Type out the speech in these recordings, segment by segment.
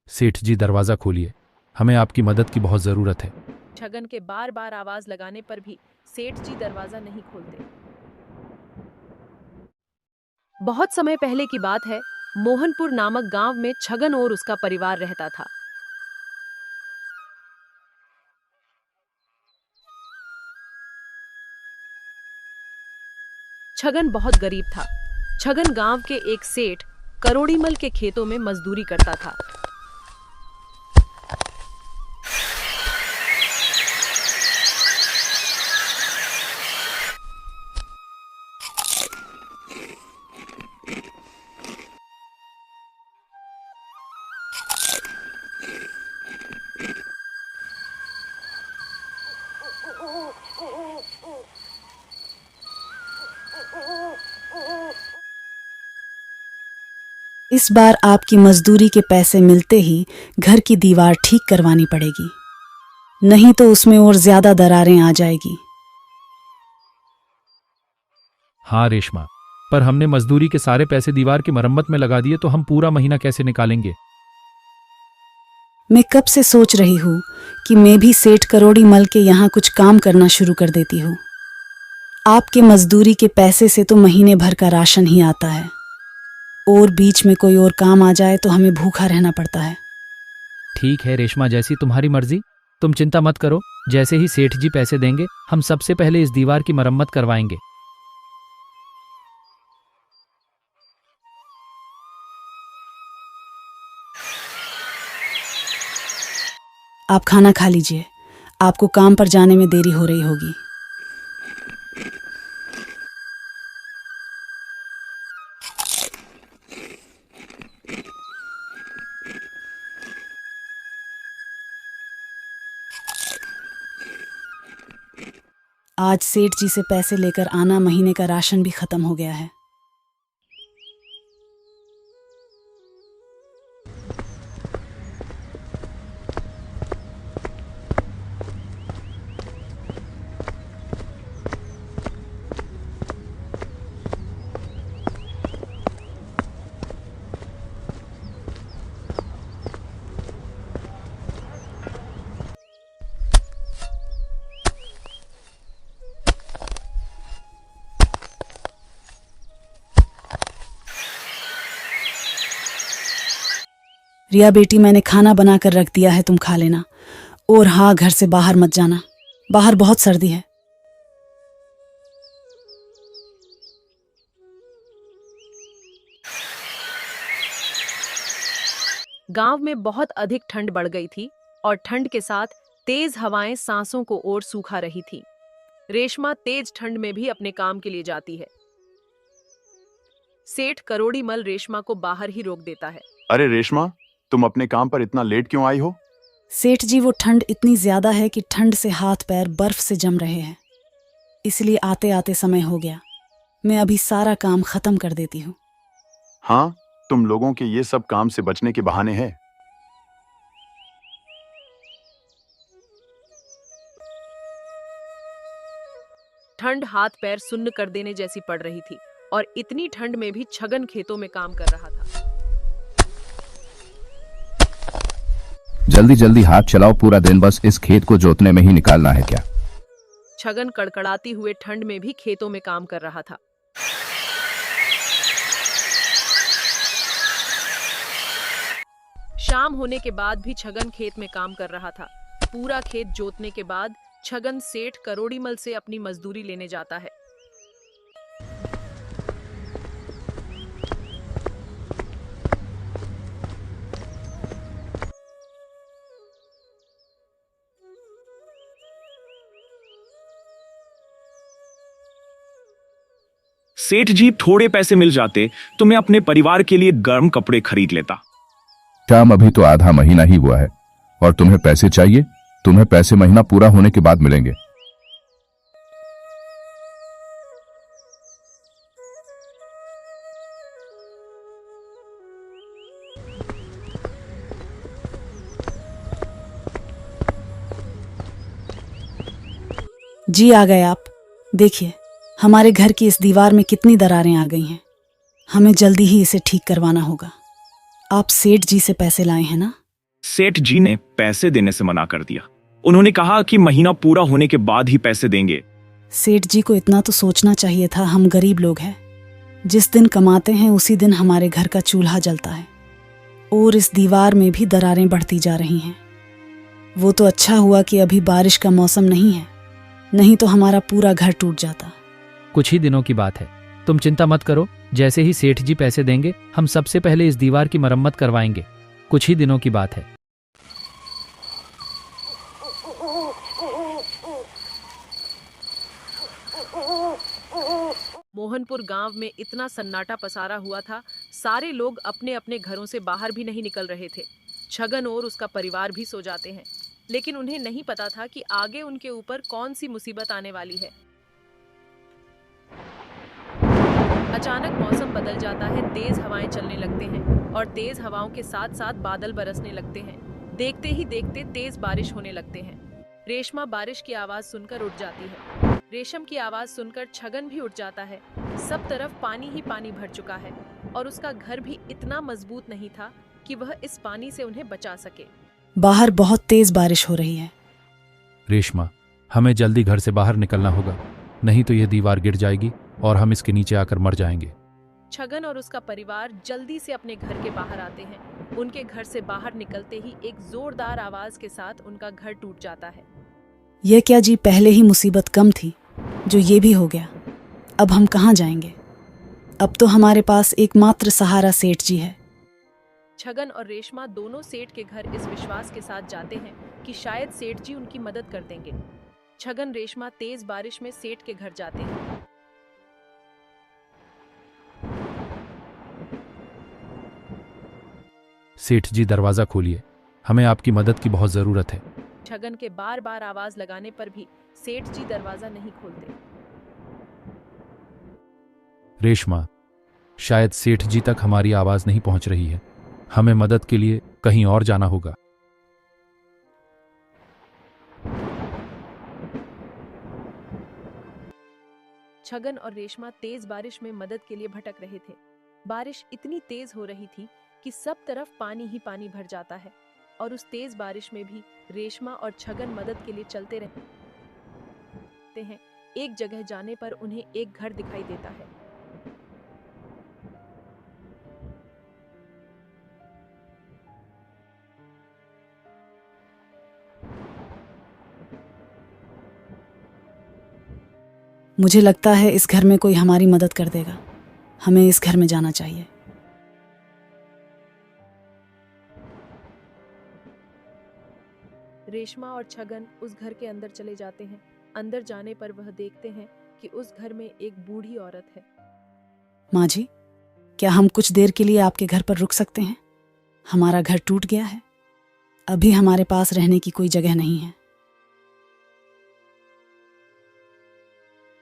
सेठ जी, दरवाजा खोलिए, हमें आपकी मदद की बहुत जरूरत है। छगन के बार बार आवाज लगाने पर भी सेठ जी दरवाजा नहीं खोलते। बहुत समय पहले की बात है। मोहनपुर नामक गांव में छगन और उसका परिवार रहता था। छगन बहुत गरीब था। छगन गांव के एक सेठ करोड़ीमल के खेतों में मजदूरी करता था। इस बार आपकी मजदूरी के पैसे मिलते ही घर की दीवार ठीक करवानी पड़ेगी, नहीं तो उसमें और ज्यादा दरारें आ जाएगी। हाँ रेशमा, पर हमने मजदूरी के सारे पैसे दीवार की मरम्मत में लगा दिए, तो हम पूरा महीना कैसे निकालेंगे? मैं कब से सोच रही हूँ कि मैं भी सेठ करोड़ीमल के यहाँ कुछ काम करना शुरू कर देती हूँ। आपके मजदूरी के पैसे से तो महीने भर का राशन ही आता है, और बीच में कोई और काम आ जाए तो हमें भूखा रहना पड़ता है। ठीक है रेशमा, जैसी तुम्हारी मर्जी। तुम चिंता मत करो, जैसे ही सेठ जी पैसे देंगे हम सबसे पहले इस दीवार की मरम्मत करवाएंगे। आप खाना खा लीजिए, आपको काम पर जाने में देरी हो रही होगी। आज सेठ जी से पैसे लेकर आना, महीने का राशन भी खत्म हो गया है। रिया बेटी, मैंने खाना बनाकर रख दिया है, तुम खा लेना। और हाँ, घर से बाहर मत जाना, बाहर बहुत सर्दी है। गांव में बहुत अधिक ठंड बढ़ गई थी और ठंड के साथ तेज हवाएं सांसों को और सूखा रही थी। रेशमा तेज ठंड में भी अपने काम के लिए जाती है। सेठ करोड़ीमल रेशमा को बाहर ही रोक देता है। अरे रेशमा, तुम अपने काम पर इतना लेट क्यों आई हो? सेठ जी, वो ठंड इतनी ज्यादा है कि ठंड से हाथ पैर बर्फ से जम रहे हैं, इसलिए आते आते समय हो गया। मैं अभी सारा काम खत्म कर देती हूँ। हाँ, तुम लोगों के ये सब काम से बचने के बहाने हैं। ठंड हाथ पैर सुन्न कर देने जैसी पड़ रही थी और इतनी ठंड में भी छगन खेतों में काम कर रहा था। जल्दी जल्दी हाथ चलाओ, पूरा दिन बस इस खेत को जोतने में ही निकालना है क्या? छगन कड़कड़ाती हुए ठंड में भी खेतों में काम कर रहा था। शाम होने के बाद भी छगन खेत में काम कर रहा था। पूरा खेत जोतने के बाद छगन सेठ करोड़ीमल से अपनी मजदूरी लेने जाता है। सेठ जी, थोड़े पैसे मिल जाते तो मैं अपने परिवार के लिए गर्म कपड़े खरीद लेता। काम अभी तो आधा महीना ही हुआ है और तुम्हें पैसे चाहिए? तुम्हें पैसे महीना पूरा होने के बाद मिलेंगे। जी आ गए आप। देखिए, हमारे घर की इस दीवार में कितनी दरारें आ गई हैं। हमें जल्दी ही इसे ठीक करवाना होगा। आप सेठ जी से पैसे लाए हैं ना? सेठ जी ने पैसे देने से मना कर दिया। उन्होंने कहा कि महीना पूरा होने के बाद ही पैसे देंगे। सेठ जी को इतना तो सोचना चाहिए था, हम गरीब लोग हैं। जिस दिन कमाते हैं उसी दिन हमारे घर का चूल्हा जलता है और इस दीवार में भी दरारें बढ़ती जा रही हैं। वो तो अच्छा हुआ कि अभी बारिश का मौसम नहीं है, नहीं तो हमारा पूरा घर टूट जाता। कुछ ही दिनों की बात है, तुम चिंता मत करो। जैसे ही सेठ जी पैसे देंगे हम सबसे पहले इस दीवार की मरम्मत करवाएंगे। कुछ ही दिनों की बात है। मोहनपुर गांव में इतना सन्नाटा पसारा हुआ था, सारे लोग अपने अपने घरों से बाहर भी नहीं निकल रहे थे। छगन और उसका परिवार भी सो जाते हैं, लेकिन उन्हें नहीं पता था कि आगे उनके ऊपर कौन सी मुसीबत आने वाली है। अचानक मौसम बदल जाता है, तेज हवाएं चलने लगते हैं और तेज हवाओं के साथ साथ बादल बरसने लगते हैं। देखते ही देखते तेज बारिश होने लगते हैं। रेशमा बारिश की आवाज सुनकर उठ जाती है। रेशम की आवाज सुनकर छगन भी उठ जाता है। सब तरफ पानी ही पानी भर चुका है और उसका घर भी इतना मजबूत नहीं था कि वह इस पानी से उन्हें बचा सके। बाहर बहुत तेज बारिश हो रही है। रेशमा, हमें जल्दी घर से बाहर निकलना होगा, नहीं तो यह दीवार गिर जाएगी और हम इसके नीचे आकर मर जाएंगे। छगन और उसका परिवार जल्दी से अपने घर के बाहर आते हैं। उनके घर से बाहर निकलते ही एक जोरदार आवाज के साथ उनका घर टूट जाता है। यह क्या जी, पहले ही मुसीबत कम थी, जो ये भी हो गया। अब हम कहाँ जाएंगे? अब तो हमारे पास एकमात्र सहारा सेठ जी है। छगन और रेशमा दोनों सेठ के घर इस विश्वास के साथ जाते हैं कि शायद सेठ जी उनकी मदद कर देंगे। छगन रेशमा तेज बारिश में सेठ के घर जाते हैं। सेठ जी, दरवाजा खोलिए, हमें आपकी मदद की बहुत जरूरत है। छगन के बार बार आवाज लगाने पर भी सेठ जी दरवाजा नहीं खोलते। रेशमा, शायद सेठ जी तक हमारी आवाज नहीं पहुंच रही है। हमें मदद के लिए कहीं और जाना होगा। छगन और रेशमा तेज बारिश में मदद के लिए भटक रहे थे। बारिश इतनी तेज हो रही थी कि सब तरफ पानी ही पानी भर जाता है और उस तेज बारिश में भी रेशमा और छगन मदद के लिए चलते रहते हैं। एक जगह जाने पर उन्हें एक घर दिखाई देता है। मुझे लगता है इस घर में कोई हमारी मदद कर देगा। हमें इस घर में जाना चाहिए। रेशमा और छगन उस घर के अंदर चले जाते हैं। अंदर जाने पर वह देखते हैं कि उस घर में एक बूढ़ी औरत है। माँ जी, क्या हम कुछ देर के लिए आपके घर पर रुक सकते हैं? हमारा घर टूट गया है, अभी हमारे पास रहने की कोई जगह नहीं है।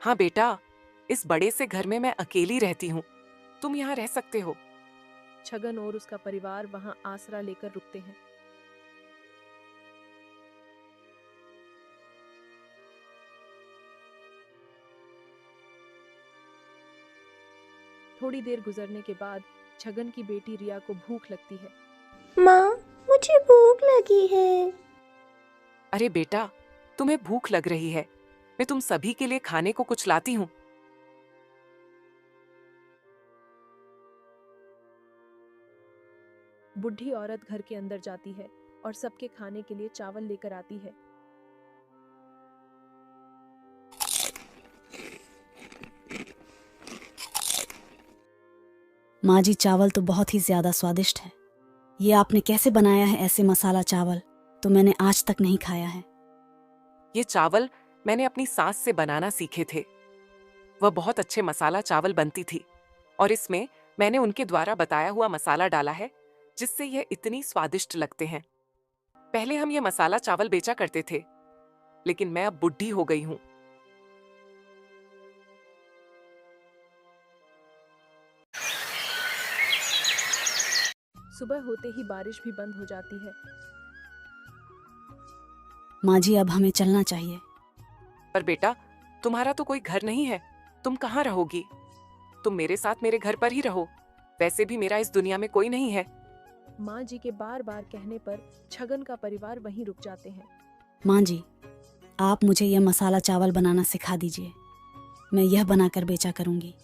हाँ बेटा, इस बड़े से घर में मैं अकेली रहती हूँ, तुम यहाँ रह सकते हो। छगन और उसका परिवार वहां आसरा लेकर रुकते हैं। थोड़ी देर गुजरने के बाद छगन की बेटी रिया को भूख लगती है। माँ, मुझे भूख लगी है। अरे बेटा, तुम्हें भूख लग रही है, मैं तुम सभी के लिए खाने को कुछ लाती हूँ। बुढ़ी औरत घर के अंदर जाती है और सबके खाने के लिए चावल लेकर आती है। माँ जी, चावल तो बहुत ही ज्यादा स्वादिष्ट है। ये आपने कैसे बनाया है? ऐसे मसाला चावल तो मैंने आज तक नहीं खाया है। ये चावल मैंने अपनी सास से बनाना सीखे थे। वह बहुत अच्छे मसाला चावल बनती थी और इसमें मैंने उनके द्वारा बताया हुआ मसाला डाला है, जिससे यह इतनी स्वादिष्ट लगते हैं। पहले हम ये मसाला चावल बेचा करते थे, लेकिन मैं अब बुढ़ी हो गई हूँ। सुबह होते ही बारिश भी बंद हो जाती है। माँ जी, अब हमें चलना चाहिए। पर बेटा, तुम्हारा तो कोई घर नहीं है, तुम कहाँ रहोगी? तुम मेरे साथ मेरे घर पर ही रहो, वैसे भी मेरा इस दुनिया में कोई नहीं है। माँ जी के बार बार कहने पर छगन का परिवार वहीं रुक जाते हैं। माँ जी, आप मुझे यह मसाला चावल बनाना सिखा दीजिए, मैं यह बनाकर बेचा करूंगी।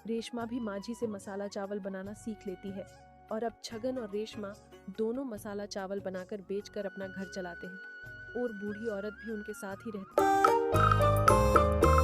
रेशमा भी माँ जी से मसाला चावल बनाना सीख लेती है और अब छगन और रेशमा दोनों मसाला चावल बनाकर बेचकर अपना घर चलाते हैं और बूढ़ी औरत भी उनके साथ ही रहती है।